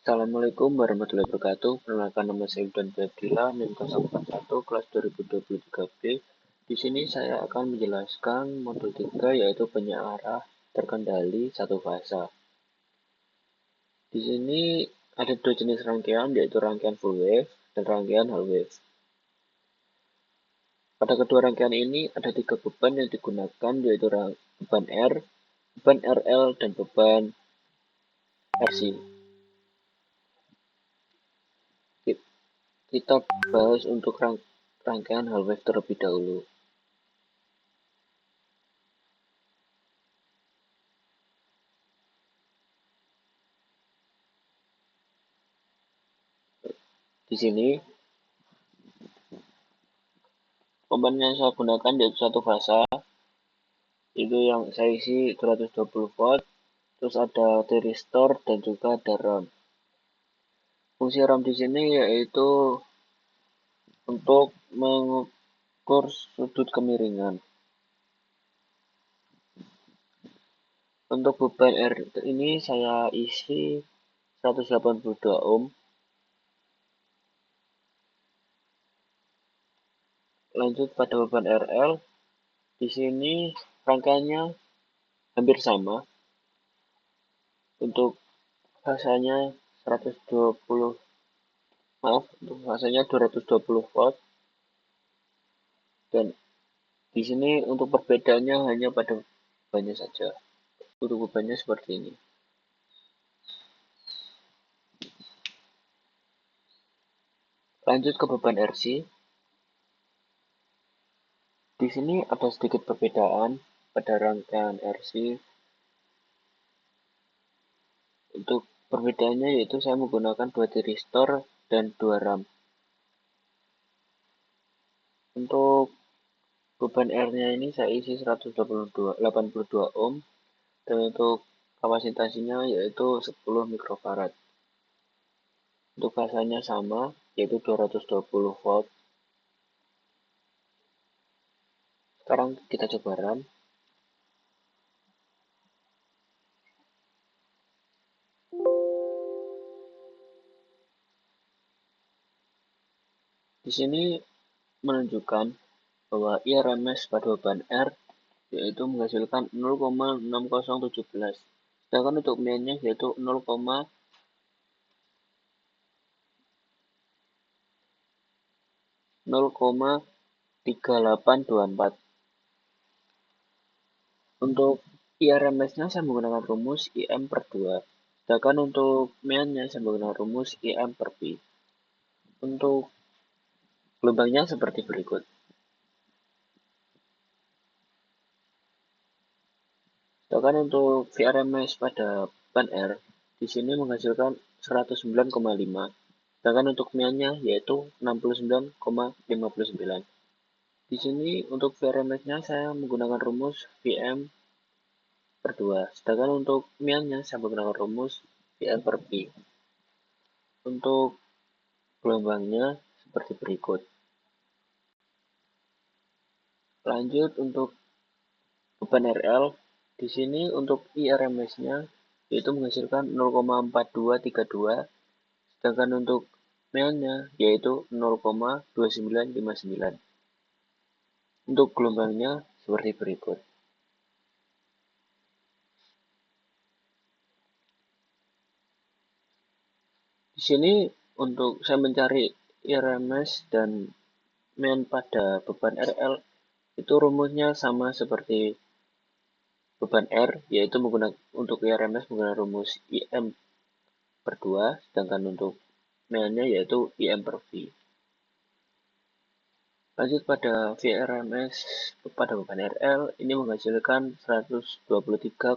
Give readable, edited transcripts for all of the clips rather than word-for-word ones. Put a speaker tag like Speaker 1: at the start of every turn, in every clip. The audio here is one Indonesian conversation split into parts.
Speaker 1: Assalamualaikum warahmatullahi wabarakatuh. Perkenalkan, nama saya Udan Fadila, NIM 041 kelas 2023B. Di sini saya akan menjelaskan modul 3 yaitu penyearah terkendali satu fasa. Di sini ada dua jenis rangkaian yaitu rangkaian full wave dan rangkaian half wave. Pada kedua rangkaian ini ada tiga beban yang digunakan yaitu beban R, beban RL, dan beban RC. Kita bahas untuk rangkaian half wave terlebih dahulu. Di sini beban yang saya gunakan yaitu satu fasa, itu yang saya isi 220 volt, terus ada thyristor dan juga ada RAM. Fungsi RAM di sini yaitu untuk mengukur sudut kemiringan. Untuk beban R ini saya isi 182 ohm. Lanjut pada beban RL, di sini rangkaiannya hampir sama. Untuk fasanya 220 volt, dan di sini untuk perbedaannya hanya pada bebannya saja. Untuk bebannya seperti ini. Lanjut ke beban RC. Di sini ada sedikit perbedaan pada rangkaian RC. Untuk perbedaannya yaitu saya menggunakan 2 thyristor dan 2 RAM. Untuk beban R-nya ini saya isi 182 ohm, dan untuk kapasitasnya yaitu 10 mikrofarad. Untuk fasanya sama, yaitu 220 volt. Sekarang kita coba RAM. Di sini menunjukkan bahwa IRMS pada beban R yaitu menghasilkan 0,6017, sedangkan untuk min-nya yaitu 0,3824. Untuk IRMS-nya saya menggunakan rumus IM per 2, sedangkan untuk min-nya saya menggunakan rumus IM per Pi. Untuk gelombangnya seperti berikut. Sedangkan untuk VRMS pada beban R di sini menghasilkan 109,5, sedangkan untuk min-nya yaitu 69,59. Di sini untuk VRMS-nya saya menggunakan rumus Vm per 2, sedangkan untuk min-nya saya menggunakan rumus Vm per Pi. Untuk gelombangnya seperti berikut. Lanjut untuk beban RL, di sini untuk IRMS-nya yaitu menghasilkan 0,4232, sedangkan untuk min-nya yaitu 0,2959. Untuk gelombangnya seperti berikut. Di sini untuk saya mencari IRMS dan min pada beban RL, itu rumusnya sama seperti beban R, yaitu untuk IRMS menggunakan rumus IM per 2, sedangkan untuk min-nya yaitu IM per V. Lanjut pada VRMS pada beban RL, ini menghasilkan 123,8,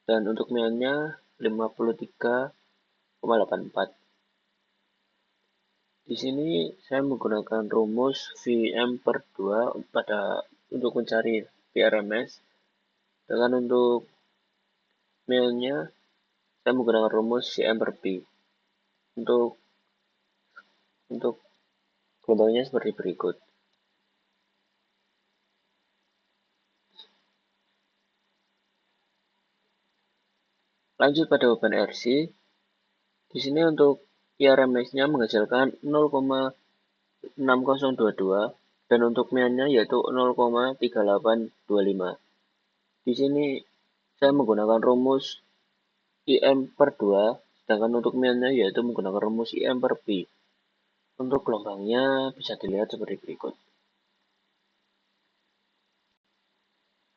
Speaker 1: dan untuk min-nya 53,84. Di sini saya menggunakan rumus Vm per 2 untuk mencari VRMS, dengan untuk min-nya saya menggunakan rumus Cm per P. Untuk gelombangnya seperti berikut. Lanjut pada beban RC, di sini untuk IRMS-nya menghasilkan 0,6022 dan untuk MIAN-nya yaitu 0,3825. Di sini saya menggunakan rumus IM per 2, sedangkan untuk MIAN-nya yaitu menggunakan rumus IM per Pi. Untuk gelombangnya bisa dilihat seperti berikut.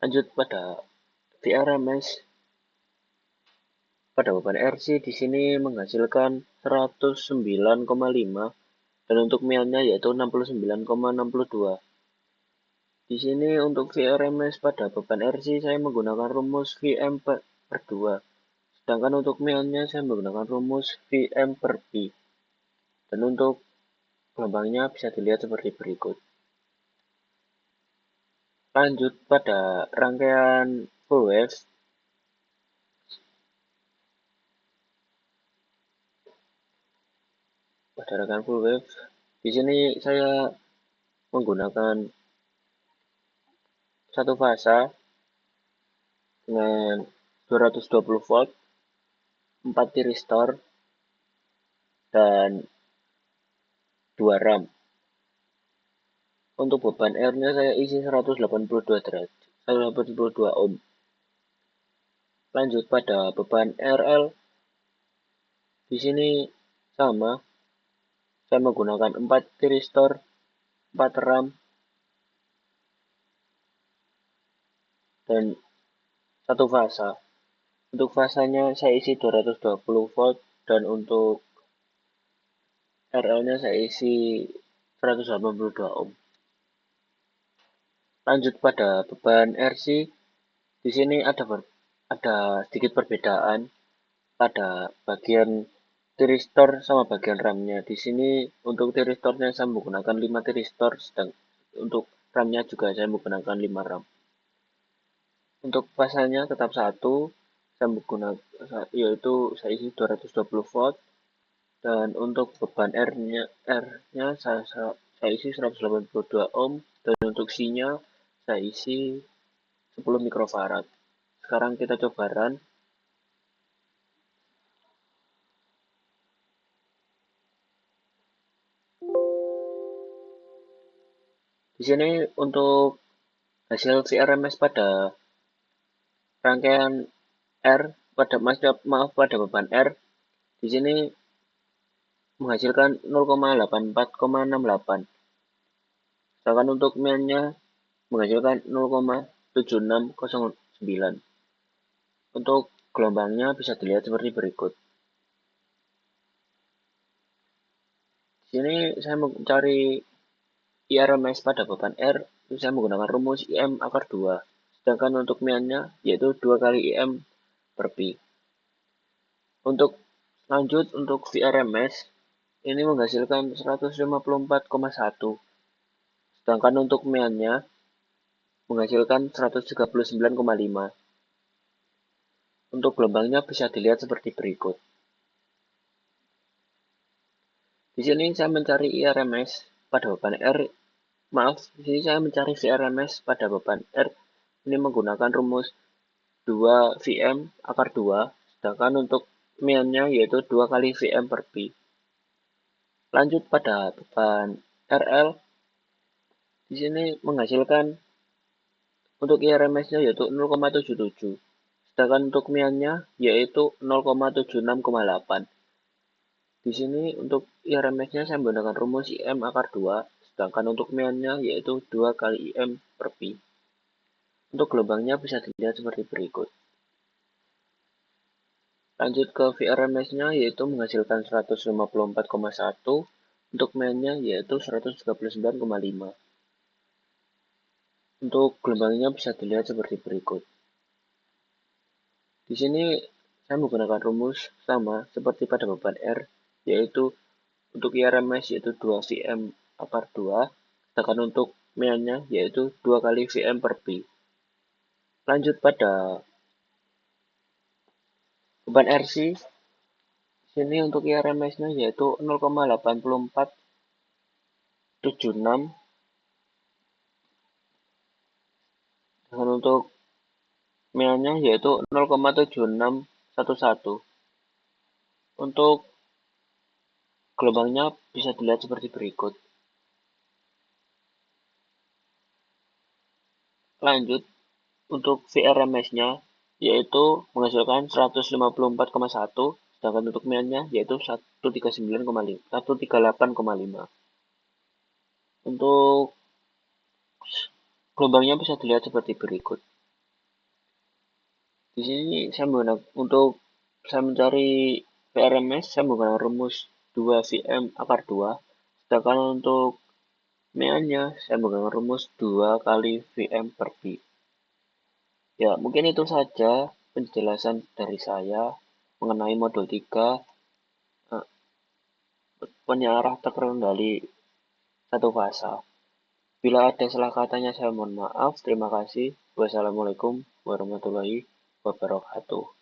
Speaker 1: Lanjut pada VRMS. Pada beban RC di sini menghasilkan 109,5 dan untuk MIAN-nya yaitu 69,62. Di sini untuk VRMS pada beban RC saya menggunakan rumus VM per 2. Sedangkan untuk MIAN-nya saya menggunakan rumus VM per Pi. Dan untuk gelombangnya bisa dilihat seperti berikut. Lanjut pada rangkaian full wave. Pada rangkaian full wave, di sini saya menggunakan satu fasa dengan 220 volt, 4 tiristor, dan 2 RAM. Untuk beban R-nya saya isi 182 derajat, 182 ohm. Lanjut pada beban RL. Di sini sama, saya menggunakan 4 tiristor, 4 RAM, dan satu fasa. Untuk fasanya saya isi 220 volt dan untuk RL-nya saya isi 182 ohm. Lanjut pada beban RC, di sini ada sedikit perbedaan pada bagian tiristor sama bagian RAM-nya. Di sini untuk tiristornya saya menggunakan 5 tiristor, sedang untuk RAM-nya juga saya menggunakan 5 RAM. Untuk fasanya tetap satu, saya menggunakan yaitu saya isi 220 volt dan untuk beban R-nya saya isi 182 ohm dan untuk C-nya saya isi 10 mikrofarad. Sekarang kita coba run. Di sini untuk hasil VRMS pada rangkaian R pada beban R di sini menghasilkan 0,84,68. Sedangkan untuk MIAN-nya menghasilkan 0,7609. Untuk gelombangnya bisa dilihat seperti berikut. Di sini saya mencari IRMS pada beban R, itu saya menggunakan rumus IM akar 2. Sedangkan untuk MIAN-nya yaitu 2 kali IM per Pi. Untuk lanjut untuk VRMS, ini menghasilkan 154,1. Sedangkan untuk MIAN-nya menghasilkan 139,5. Untuk gelombangnya bisa dilihat seperti berikut. Di sini saya mencari IRMS pada beban R. Di sini saya mencari VRMS pada beban R. Ini menggunakan rumus 2 VM akar 2, sedangkan untuk MIAN-nya yaitu 2 kali VM per Pi. Lanjut pada beban RL. Di sini menghasilkan untuk IRMS-nya yaitu 0,77. Sedangkan untuk MIAN-nya yaitu 0,76,8. Di sini untuk IRMS-nya saya menggunakan rumus IM akar 2, sedangkan untuk MIAN-nya yaitu 2 kali IM per Pi. Untuk gelombangnya bisa dilihat seperti berikut. Lanjut ke VRMS-nya yaitu menghasilkan 154,1, untuk MIAN-nya yaitu 139,5. Untuk gelombangnya bisa dilihat seperti berikut. Di sini saya menggunakan rumus sama seperti pada beban R, yaitu untuk IRMS yaitu 2 VM akar 2, sedangkan untuk MIAN-nya yaitu 2 kali VM per Pi. Lanjut pada beban RC, sini untuk IRMS-nya yaitu 0,8476, dan untuk MIAN-nya yaitu 0,76 satu-satu. Untuk gelombangnya bisa dilihat seperti berikut. Lanjut, untuk VRMS-nya yaitu menghasilkan 154,1, sedangkan untuk MIAN-nya yaitu 138,5. Untuk gelombangnya bisa dilihat seperti berikut. Di sini untuk saya mencari VRMS, saya menggunakan rumus 2 VM akar 2, sedangkan untuk MIAN-nya saya menggunakan rumus 2 kali VM per pi. Ya, mungkin itu saja penjelasan dari saya mengenai modul 3, eh, penyiarah terkendali satu fasa. Bila ada salah katanya saya mohon maaf. Terima kasih. Wassalamualaikum warahmatullahi wabarakatuh.